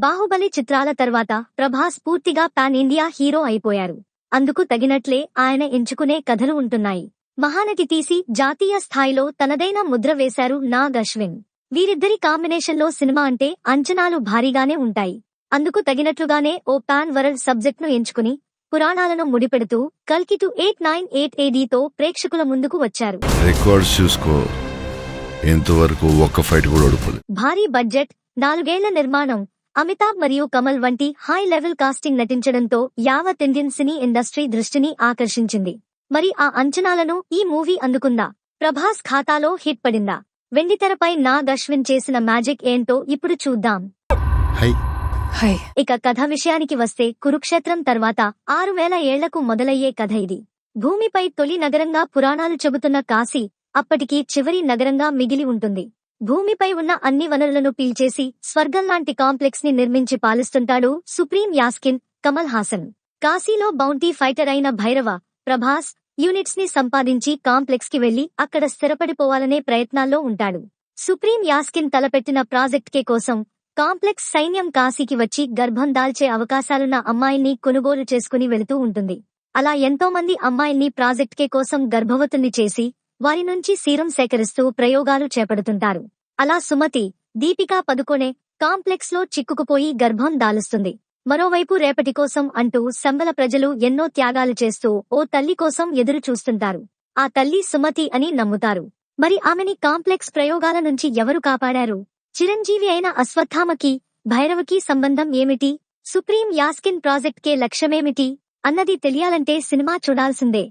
బాహుబలి చిత్రాల తర్వాత ప్రభాస్ పూర్తిగా పాన్ ఇండియా హీరో అయిపోయారు. అందుకు తగినట్లే ఆయన ఎంచుకునే కథలు ఉంటున్నాయి. మహానటి తీసి జాతీయ స్థాయిలో తనదైన ముద్ర వేశారు నాగ్ అశ్విన్. వీరిద్దరి కాంబినేషన్లో సినిమా అంటే అంచనాలు భారీగానే ఉంటాయి. అందుకు తగినట్లుగానే ఓ పాన్ వరల్డ్ సబ్జెక్ట్ ను ఎంచుకుని పురాణాలను ముడిపెడుతూ కల్కి 2898 ADతో ప్రేక్షకుల ముందుకు వచ్చారు. రికార్డ్స్ చూసుకో, ఎంతవరకు ఒక్క ఫైట్ కూడా ఓడిపోలేదు. భారీ బడ్జెట్, 4 ఏళ్ల నిర్మాణం, అమితాబ్ మరియు కమల్ వంటి హై లెవెల్ కాస్టింగ్ నటించడంతో యావత్ ఇండియన్ సినీ ఇండస్ట్రీ దృష్టిని ఆకర్షించింది. మరి ఆ అంచనాలను ఈ మూవీ అందుకుందా? ప్రభాస్ ఖాతాలో హిట్ పడిందా? వెండితెరపై నాగ్ అశ్విన్ చేసిన మ్యాజిక్ ఏంటో ఇప్పుడు చూద్దాం. ఇక కథ విషయానికి వస్తే కురుక్షేత్రం తర్వాత 6000 ఏళ్లకు మొదలయ్యే కథ ఇది. భూమిపై తొలి నగరంగా పురాణాలు చెబుతున్న కాశీ అప్పటికి చివరి నగరంగా మిగిలి ఉంటుంది. భూమిపై ఉన్న అన్ని వనరులను పీల్చేసి స్వర్గంలాంటి కాంప్లెక్స్ ని నిర్మించి పాలిస్తుంటాడు సుప్రీం యాస్కిన్ కమల్ హాసన్. కాశీలో బౌంటీ ఫైటర్ అయిన భైరవ, ప్రభాస్ యూనిట్స్ ని సంపాదించి కాంప్లెక్స్ కి వెళ్లి అక్కడ స్థిరపడిపోవాలనే ప్రయత్నాల్లో ఉంటాడు. సుప్రీం యాస్కిన్ తలపెట్టిన ప్రాజెక్ట్ కే కోసం కాంప్లెక్స్ సైన్యం కాశీకి వచ్చి గర్భం దాల్చే అవకాశాలున్న అమ్మాయిల్ని కొనుగోలు చేసుకుని వెళుతూ ఉంటుంది. అలా ఎంతో మంది అమ్మాయిల్ని ప్రాజెక్ట్ కే కోసం గర్భవతుల్ని చేసి వారి నుంచి సీరం సేకరిస్తూ ప్రయోగాలు చేపడుతుంటారు. అలా సుమతి, దీపికా పదుకొనే కాంప్లెక్స్ లో చిక్కుకుపోయి గర్భం దాలుస్తుంది. మరోవైపు రేపటి కోసం అంటూ సంబల ప్రజలు ఎన్నో త్యాగాలు చేస్తూ ఓ తల్లి కోసం ఎదురు చూస్తుంటారు. ఆ తల్లి సుమతి అని నమ్ముతారు. మరి ఆమెని కాంప్లెక్స్ ప్రయోగాల నుంచి ఎవరు కాపాడారు? చిరంజీవి అయిన అశ్వత్థామకి, భైరవకి సంబంధం ఏమిటి? సుప్రీం యాస్కిన్ ప్రాజెక్ట్ కే లక్ష్యమేమిటి అన్నది తెలియాలంటే సినిమా చూడాల్సిందే.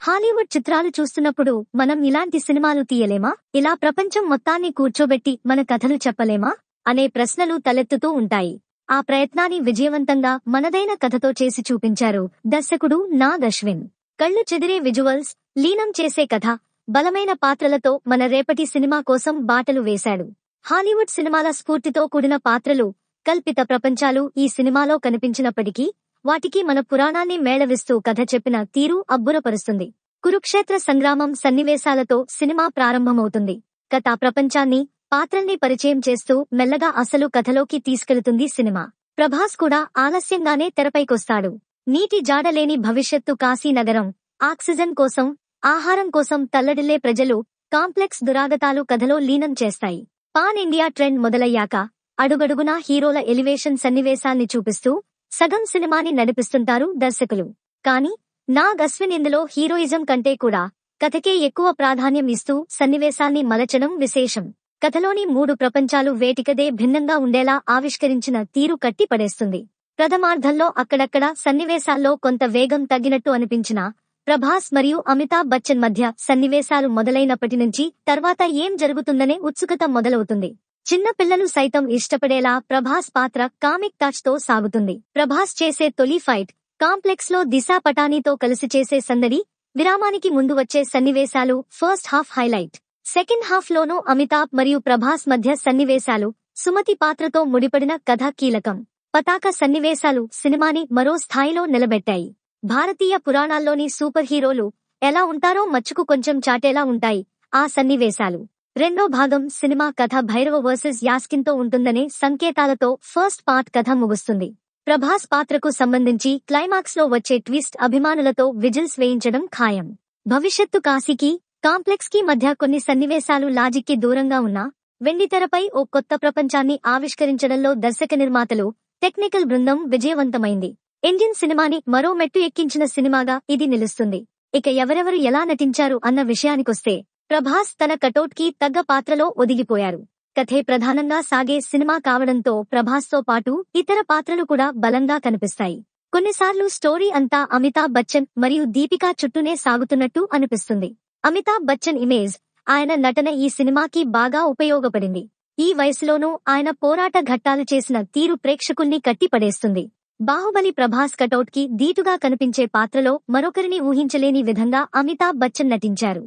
హాలీవుడ్ చిత్రాలు చూస్తున్నప్పుడు మనం ఇలాంటి సినిమాలు తీయలేమా? ఇలా ప్రపంచం మొత్తాన్ని కూర్చోబెట్టి మన కథలు చెప్పలేమా అనే ప్రశ్నలు తలెత్తుతూ ఉంటాయి. ఆ ప్రయత్నాన్ని విజయవంతంగా మనదైన కథతో చేసి చూపించారు దర్శకుడు నాగ్ అశ్విన్. కళ్లు చెదిరే విజువల్స్, లీనం చేసే కథ, బలమైన పాత్రలతో మన రేపటి సినిమా కోసం బాటలు వేశాడు. హాలీవుడ్ సినిమాల స్ఫూర్తితో కూడిన పాత్రలు, కల్పిత ప్రపంచాలు ఈ సినిమాలో కనిపించినప్పటికీ వాటికి మన పురాణాన్ని మేళవిస్తూ కథ చెప్పిన తీరు అబ్బురపరుస్తుంది. కురుక్షేత్ర సంగ్రామం సన్నివేశాలతో సినిమా ప్రారంభమవుతుంది. కథా ప్రపంచాన్ని, పాత్రల్ని పరిచయం చేస్తూ మెల్లగా అసలు కథలోకి తీసుకెళుతుంది సినిమా. ప్రభాస్ కూడా ఆలస్యంగానే తెరపైకొస్తాడు. నీటి జాడలేని భవిష్యత్తు కాశీ నగరం, ఆక్సిజన్ కోసం, ఆహారం కోసం తల్లడిల్లే ప్రజలు, కాంప్లెక్స్ దురాగతాలు కథలో లీనం చేస్తాయి. పాన్ ఇండియా ట్రెండ్ మొదలయ్యాక అడుగడుగునా హీరోల ఎలివేషన్ సన్నివేశాల్ని చూపిస్తూ సగం సినిమాని నడిపిస్తుంటారు దర్శకులు. కానీ నాగ్ అశ్విన్ ఇందులో హీరోయిజం కంటే కూడా కథకే ఎక్కువ ప్రాధాన్యం ఇస్తూ సన్నివేశాల్ని మలచడం విశేషం. కథలోని 3 ప్రపంచాలు వేటికదే భిన్నంగా ఉండేలా ఆవిష్కరించిన తీరు కట్టి పడేస్తుంది. ప్రథమార్ధంలో అక్కడక్కడ సన్నివేశాల్లో కొంత వేగం తగ్గినట్టు అనిపించినా ప్రభాస్ మరియు అమితాబ్ బచ్చన్ మధ్య సన్నివేశాలు మొదలైనప్పటి నుంచి తర్వాత ఏం జరుగుతుందనే ఉత్సుకత మొదలవుతుంది. చిన్న పిల్లలు సైతం ఇష్టపడేలా ప్రభాస్ పాత్ర కామిక్ టచ్ తో సాగుతుంది. ప్రభాస్ చేసే తొలి ఫైట్, కాంప్లెక్స్ లో దిశా పటానీతో కలిసి చేసే సందడి, విరామానికి ముందు వచ్చే సన్నివేశాలు first half highlight. Second half లోనూ అమితాబ్ మరియు ప్రభాస్ మధ్య సన్నివేశాలు, సుమతి పాత్రతో ముడిపడిన కథ కీలకం. పతాక సన్నివేశాలు సినిమాని మరో స్థాయిలో నిలబెట్టాయి. భారతీయ పురాణాల్లోని సూపర్ హీరోలు ఎలా ఉంటారో మచ్చుకు కొంచెం చాటేలా ఉంటాయి ఆ సన్నివేశాలు. రెండో భాగం సినిమా కథ భైరవ వర్సెస్ యాస్కిన్ తో ఉంటుందనే సంకేతాలతో ఫస్ట్ పార్ట్ కథ ముగుస్తుంది. ప్రభాస్ పాత్రకు సంబంధించి క్లైమాక్స్ లో వచ్చే ట్విస్ట్ అభిమానులతో విజిల్స్ వేయించడం ఖాయం. భవిష్యత్తు కాశీకి, కాంప్లెక్స్ కి మధ్య కొన్ని సన్నివేశాలు లాజిక్ కి దూరంగా ఉన్నా వెండితెరపై ఓ కొత్త ప్రపంచాన్ని ఆవిష్కరించడంలో దర్శక నిర్మాతలు, టెక్నికల్ బృందం విజయవంతమైంది. ఇండియన్ సినిమాని మరో మెట్టు ఎక్కించిన సినిమాగా ఇది నిలుస్తుంది. ఇక ఎవరెవరు ఎలా నటించారు అన్న విషయానికొస్తే ప్రభాస్ తన కటౌట్ కి తగ్గ పాత్రలో ఒదిగిపోయారు. కథే ప్రధానంగా సాగే సినిమా కావడంతో ప్రభాస్ తో పాటు ఇతర పాత్రలు కూడా బలంగా కనిపిస్తాయి. కొన్నిసార్లు స్టోరీ అంతా అమితాబ్ బచ్చన్ మరియు దీపికా చుట్టూనే సాగుతున్నట్టు అనిపిస్తుంది. అమితాబ్ బచ్చన్ ఇమేజ్, ఆయన నటన ఈ సినిమాకి బాగా ఉపయోగపడింది. ఈ వయసులోనూ ఆయన పోరాట ఘట్టాలు చేసిన తీరు ప్రేక్షకుల్ని కట్టిపడేస్తుంది. బాహుబలి ప్రభాస్ కటౌట్ కి దీటుగా కనిపించే పాత్రలో మరొకరిని ఊహించలేని విధంగా అమితాబ్ బచ్చన్ నటించారు.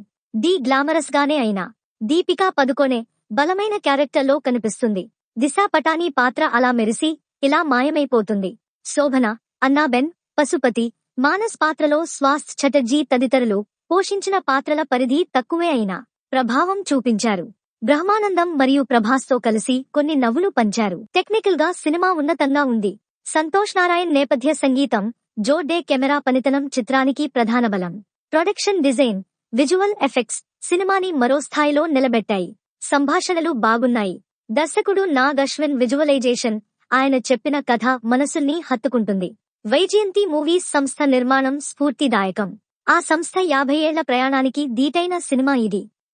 గ్లామరస్ గానే అయినా దీపికా పదుకొనే బలమైన క్యారెక్టర్లో కనిపిస్తుంది. దిశా పటానీ పాత్ర అలా మెరిసి ఇలా మాయమైపోతుంది. శోభన, అన్నాబెన్, పశుపతి, మానస్ పాత్రలో స్వాస్థ్ చటర్జీ తదితరులు పోషించిన పాత్రల పరిధి తక్కువే అయినా ప్రభావం చూపించారు. బ్రహ్మానందం మరియు ప్రభాస్తో కలిసి కొన్ని నవ్వులు పంచారు. టెక్నికల్ గా సినిమా ఉన్నతంగా ఉంది. సంతోష్ నారాయణ్ నేపథ్య సంగీతం, జోర్డే కెమెరా పనితనం చిత్రానికి ప్రధాన బలం. ప్రొడక్షన్ డిజైన్, విజువల్ ఎఫెక్ట్స్ సినిమాని మరో స్థాయిలో నిలబెట్టాయి. సంభాషణలు బాగున్నాయి. దర్శకుడు నాగ్ అశ్విన్ విజువలైజేషన్, ఆయన చెప్పిన కథ మనసుల్ని హత్తుకుంటుంది. వైజయంతి మూవీస్ సంస్థ నిర్మాణం స్ఫూర్తిదాయకం. ఆ సంస్థ 50 ఏళ్ల ప్రయాణానికి దీటైన సినిమా ఇది.